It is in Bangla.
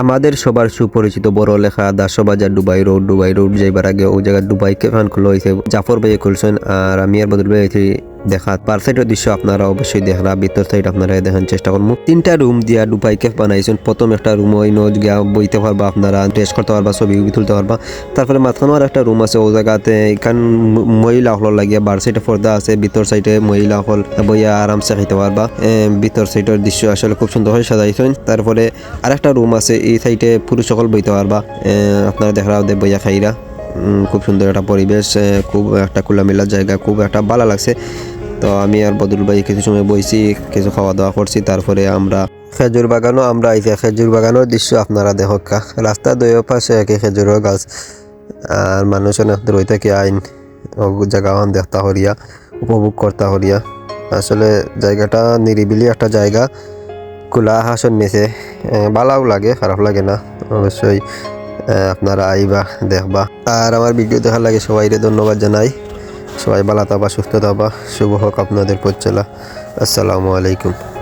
আমাদের সবার সুপরিচিত বড় লেখা 10 বাজার দুবাই রোড যাইবার আগে ও জায়গা দুবাই কেফান খুলে হয়েছে জাফর ভাইয়ে খুলছেন আর আমি আর বদল ভাই হয়েছি দেখা পার সাইডের দৃশ্য আপনারা অবশ্যই দেখরা ভিতর সাইড আপনারা দেখার চেষ্টা করবো 3টা রুম দিয়া দুবাই কেফ বানাইছেন প্রথম একটা রুম ওই নজ গিয়া বইতে পারবা আপনারা ড্রেস করতে পারবা ছবি তুলতে পারবা তারপরে মাঝখানে আর একটা রুম আছে ও জায়গাতে এখান মহিলা হল লাগিয়া বার সাইডে পর্দা আছে ভিতর সাইডে মহিলা হল বইয়া আরামসে খাইতে পারবা ভিতর সাইডের দৃশ্য আসলে খুব সুন্দর করে সাজাইছেন তারপরে আরেকটা রুম আছে এই সাইডে পুরুষ সকল বইতে পারবা আপনারা দেখরা বইয়া খাইরা খুব সুন্দর একটা পরিবেশ খুব একটা খোলামেলা জায়গা খুব একটা ভালো লাগছে তো আমি আর বদরুল ভাই কিছু সময় বইছি কিছু খাওয়া দাওয়া করছি তারপরে আমরা খেজুর বাগানও আমরা আইছি খেজুর বাগানের দৃশ্য আপনারা দেখা রাস্তা দুই পাশে একে খেজুরের গাছ আর মানুষ অনেক দূর থেকে আইন জায়গা দেখতা হরিয়া উপভোগ করতা হরিয়া আসলে জায়গাটা নিরিবিলি একটা জায়গা খোলা আকাশের নিচে ভালোও লাগে খারাপ লাগে না অবশ্যই আপনারা আইবা দেখবা আর আমার ভিডিও দেখার লাগে সবাইকে ধন্যবাদ জানাই সবাই ভালো থাকবা সুস্থ থাকবা শুভ হোক আপনাদের পথ চলা আসসালামু আলাইকুম।